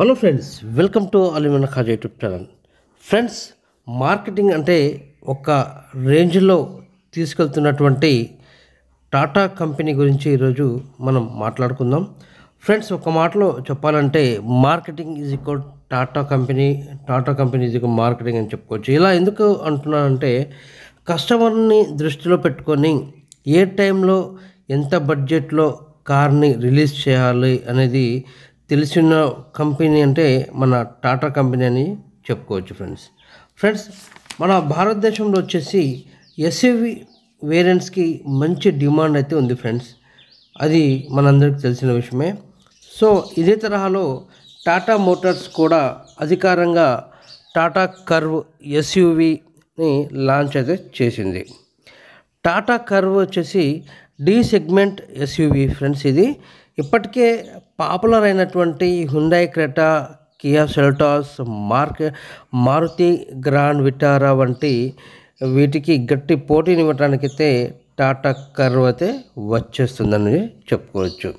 Hello friends, welcome to Aliman Khaja YouTube channel. Friends, marketing అంటే ఒక రేంజ్లో తీసుకెళ్తున్నటువంటి టాటా కంపెనీ గురించి ఈరోజు మనం మాట్లాడుకుందాం. ఫ్రెండ్స్, ఒక మాటలో చెప్పాలంటే marketing is equal Tata company is equal marketing అని చెప్పుకోవచ్చు. ఇలా ఎందుకు అంటున్నానంటే కస్టమర్ని దృష్టిలో పెట్టుకొని ఏ టైంలో ఎంత బడ్జెట్లో కార్ని రిలీజ్ చేయాలి అనేది తెలిసిన కంపెనీ అంటే మన టాటా కంపెనీ అని చెప్పుకోవచ్చు. ఫ్రెండ్స్, మన భారతదేశంలో వచ్చేసి ఎస్యూవి వేరియంట్స్కి మంచి డిమాండ్ అయితే ఉంది ఫ్రెండ్స్. అది మనందరికీ తెలిసిన విషయమే. సో ఇదే తరహాలో టాటా మోటార్స్ కూడా అధికారంగా టాటా కర్వ్ ఎస్యూవిని లాంచ్ అయితే చేసింది. టాటా కర్వ్ వచ్చేసి డి సెగ్మెంట్ ఎస్యూవి ఫ్రెండ్స్. ఇది ఇప్పటికే పాపులర్ అయినటువంటి Hyundai Creta, Kia Seltos, Maruti Grand Vitara వంటి వీటికి గట్టి పోటీనివ్వడానికైతే టాటా కర్వ్ అయితే వచ్చేస్తుందని చెప్పుకోవచ్చు.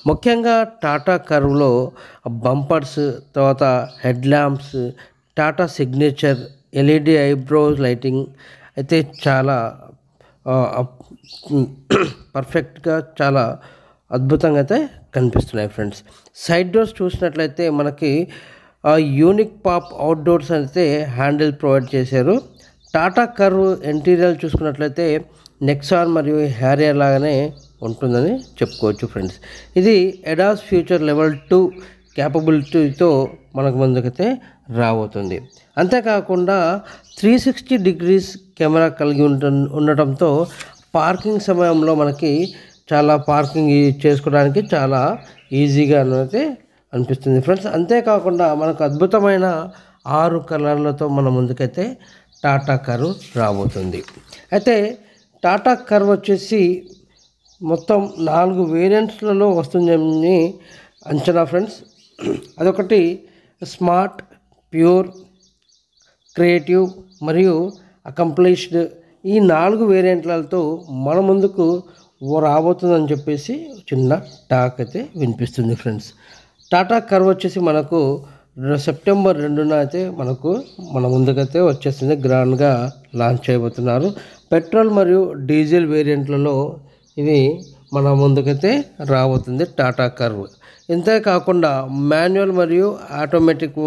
ముఖ్యంగా టాటా కర్వ్లో బంపర్స్, తర్వాత head lamps, Tata signature, LED eyebrow lighting అయితే చాలా పర్ఫెక్ట్గా, చాలా అద్భుతంగా అయితే కనిపిస్తున్నాయి ఫ్రెండ్స్. సైడ్ డోర్స్ చూసినట్లయితే మనకి యూనిక్ పాప్ అవుట్డోర్స్ అయితే హ్యాండిల్ ప్రొవైడ్ చేశారు. టాటా కర్వ్ ఇంటీరియర్ చూసుకున్నట్లయితే నెక్సాన్ మరియు హ్యారియర్ లాగానే ఉంటుందని చెప్పుకోవచ్చు ఫ్రెండ్స్. ఇది ఎడాస్ ఫ్యూచర్ లెవెల్ 2 క్యాపబిలిటీతో మనకు ముందుకైతే రాబోతుంది. అంతేకాకుండా 360 డిగ్రీస్ కెమెరా కలిగి ఉండటంతో పార్కింగ్ సమయంలో మనకి పార్కింగ్ చేసుకోవడానికి చాలా ఈజీగా అయితే అనిపిస్తుంది ఫ్రెండ్స్. అంతేకాకుండా మనకు అద్భుతమైన 6 కలర్లతో మన ముందుకైతే టాటా కర్వ్ రాబోతుంది. అయితే టాటా కర్వ్ వచ్చేసి మొత్తం 4 వేరియంట్స్లలో వస్తుందని అంచనా ఫ్రెండ్స్. అదొకటి స్మార్ట్, ప్యూర్, క్రియేటివ్ మరియు అకంప్లిష్డ్. ఈ 4 వేరియంట్లతో మన ముందుకు రాబోతుందని చెప్పేసి చిన్న టాక్ అయితే వినిపిస్తుంది ఫ్రెండ్స్. టాటా కర్వ్ వచ్చేసి మనకు సెప్టెంబర్ 2న అయితే మన ముందుకైతే వచ్చేస్తుంది. గ్రాండ్గా లాంచ్ చేయబోతున్నారు. పెట్రోల్ మరియు డీజిల్ వేరియంట్లలో ఇది మన ముందుకైతే రాబోతుంది టాటా కర్వ్. ఇంతేకాకుండా మాన్యువల్ మరియు ఆటోమేటిక్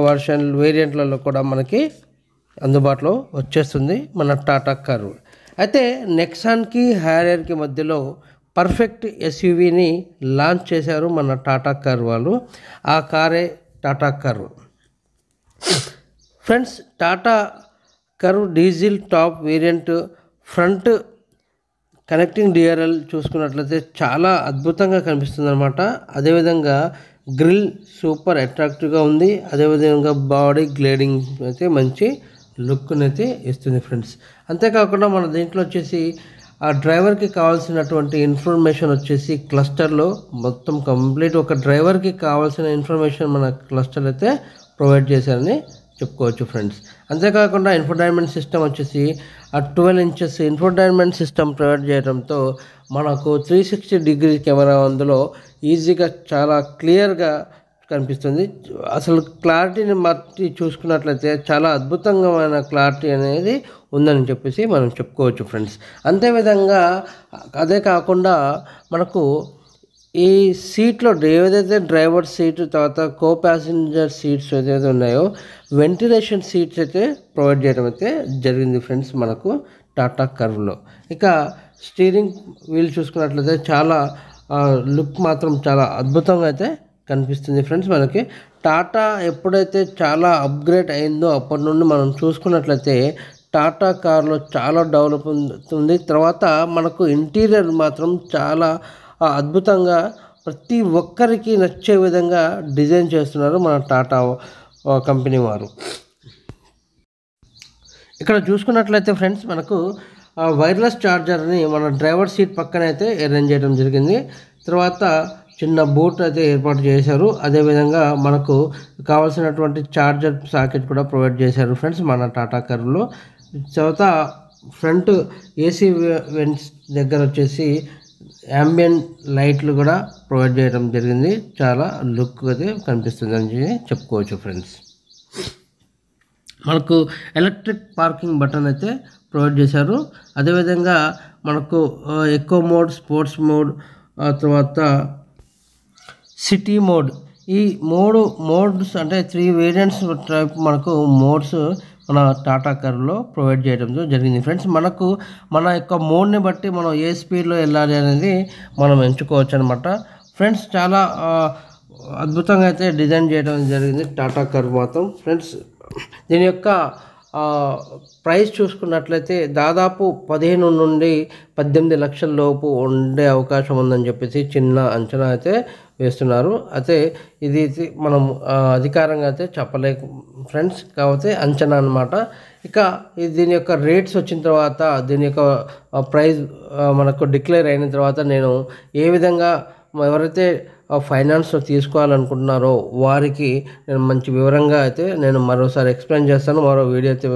వర్షన్ వేరియంట్లలో కూడా మనకి అందుబాటులో వచ్చేస్తుంది మన టాటా కర్వ్. అయితే నెక్సాన్కి హ్యారియర్కి మధ్యలో పర్ఫెక్ట్ ఎస్యూవీని లాంచ్ చేశారు మన టాటా కర్వ్ వాళ్ళు. ఆ కారే Tata curve. Friends, Tata curve diesel top variant front connecting DRL చూసుకున్నట్లయితే చాలా అద్భుతంగా కనిపిస్తుంది అనమాట. అదేవిధంగా గ్రిల్ సూపర్ అట్రాక్టివ్గా ఉంది. అదేవిధంగా బాడీ గ్లేడింగ్ అయితే మంచి లుక్ని అయితే ఇస్తుంది ఫ్రెండ్స్. అంతేకాకుండా మన దీంట్లో వచ్చేసి ఆ డ్రైవర్కి కావాల్సినటువంటి ఇన్ఫర్మేషన్ వచ్చేసి క్లస్టర్లో మొత్తం కంప్లీట్ ఒక డ్రైవర్కి కావాల్సిన ఇన్ఫర్మేషన్ మన క్లస్టర్ అయితే ప్రొవైడ్ చేశారని చెప్పుకోవచ్చు ఫ్రెండ్స్. అంతేకాకుండా ఇన్ఫోటైన్మెంట్ సిస్టమ్ వచ్చేసి 12 ఇంచెస్ ఇన్ఫోటైన్మెంట్ సిస్టమ్ ప్రొవైడ్ చేయడంతో మనకు 360 డిగ్రీ కెమెరా అందులో ఈజీగా చాలా క్లియర్గా కనిపిస్తుంది. అసలు క్లారిటీని బట్టి చూసుకున్నట్లయితే చాలా అద్భుతమైన క్లారిటీ అనేది ఉందని చెప్పేసి మనం చెప్పుకోవచ్చు ఫ్రెండ్స్. అంతేవిధంగా అదే కాకుండా మనకు ఈ సీట్లో ఏదైతే డ్రైవర్ సీట్, తర్వాత కో ప్యాసింజర్ సీట్స్ ఏదైతే ఉన్నాయో వెంటిలేషన్ సీట్స్ అయితే ప్రొవైడ్ చేయడం అయితే జరిగింది ఫ్రెండ్స్ మనకు టాటా కర్వ్లో. ఇక స్టీరింగ్ వీల్ చూసుకున్నట్లయితే చాలా లుక్ మాత్రం చాలా అద్భుతంగా అయితే కనిపిస్తుంది ఫ్రెండ్స్. మనకి టాటా ఎప్పుడైతే చాలా అప్గ్రేడ్ అయిందో అప్పటి నుండి మనం చూసుకున్నట్లయితే టాటా కార్లో చాలా డెవలప్ అవుతుంది. తర్వాత మనకు ఇంటీరియర్ మాత్రం చాలా అద్భుతంగా ప్రతి ఒక్కరికి నచ్చే విధంగా డిజైన్ చేస్తున్నారు మన టాటా కంపెనీ వారు. ఇక్కడ చూసుకున్నట్లయితే ఫ్రెండ్స్ మనకు వైర్లెస్ ఛార్జర్ని మన డ్రైవర్ సీట్ పక్కన అయితే అరేంజ్ చేయడం జరిగింది. తర్వాత చిన్న బూట్ అయితే ఏర్పాటు చేశారు. అదేవిధంగా మనకు కావాల్సినటువంటి ఛార్జర్ సాకెట్ కూడా ప్రొవైడ్ చేశారు ఫ్రెండ్స్ మన టాటా కర్వ్లో. తర్వాత ఫ్రంట్ ఏసీ వెంట్స్ దగ్గర వచ్చేసి యాంబియన్ లైట్లు కూడా ప్రొవైడ్ చేయడం జరిగింది. చాలా లుక్ అయితే కనిపిస్తుంది అని చెప్పుకోవచ్చు ఫ్రెండ్స్. మనకు ఎలక్ట్రిక్ పార్కింగ్ బటన్ అయితే ప్రొవైడ్ చేశారు. అదేవిధంగా మనకు ఎకో మోడ్, స్పోర్ట్స్ మోడ్, తర్వాత సిటీ మోడ్, ఈ 3 మోడ్స్ అంటే 3 వేరియంట్స్ టైప్ మనకు మోడ్స్ మన టాటా కార్లో ప్రొవైడ్ చేయడం జరిగింది ఫ్రెండ్స్. మనకు మన యొక్క మోడ్ని బట్టి మనం ఏ స్పీడ్లో వెళ్ళాలి అనేది మనం ఎంచుకోవచ్చు అనమాట ఫ్రెండ్స్. చాలా అద్భుతంగా అయితే డిజైన్ చేయడం జరిగింది టాటా కార్ మాత్రం ఫ్రెండ్స్. దీని యొక్క ప్రైస్ చూసుకున్నట్లయితే దాదాపు 15 నుండి 18 లక్షల లోపు ఉండే అవకాశం ఉందని చెప్పేసి చిన్న అంచనా అయితే వేస్తున్నారు. అయితే ఇది మనం అధికారంగా అయితే చెప్పలేక ఫ్రెండ్స్, కాకపోతే అంచనా అనమాట. ఇక దీని యొక్క రేట్స్ వచ్చిన తర్వాత, దీని యొక్క ప్రైస్ మనకు డిక్లేర్ అయిన తర్వాత నేను ఏ విధంగా ఎవరైతే ఫైనాన్స్లో తీసుకోవాలనుకుంటున్నారో వారికి నేను మంచి వివరంగా అయితే నేను మరోసారి ఎక్స్ప్లెయిన్ చేస్తాను, మరో వీడియో అయితే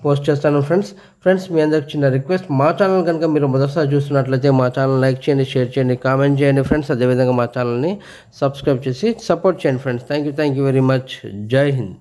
పోస్ట్ చేస్తాను ఫ్రెండ్స్. మీ అందరికి చిన్న రిక్వెస్ట్, మా ఛానల్ కనుక మీరు మొదటిసారి చూస్తున్నట్లయితే మా ఛానల్ లైక్ చేయండి, షేర్ చేయండి, కామెంట్ చేయండి ఫ్రెండ్స్. అదేవిధంగా మా ఛానల్ని సబ్స్క్రైబ్ చేసి సపోర్ట్ చేయండి friends. Thank you very much. జై హింద్.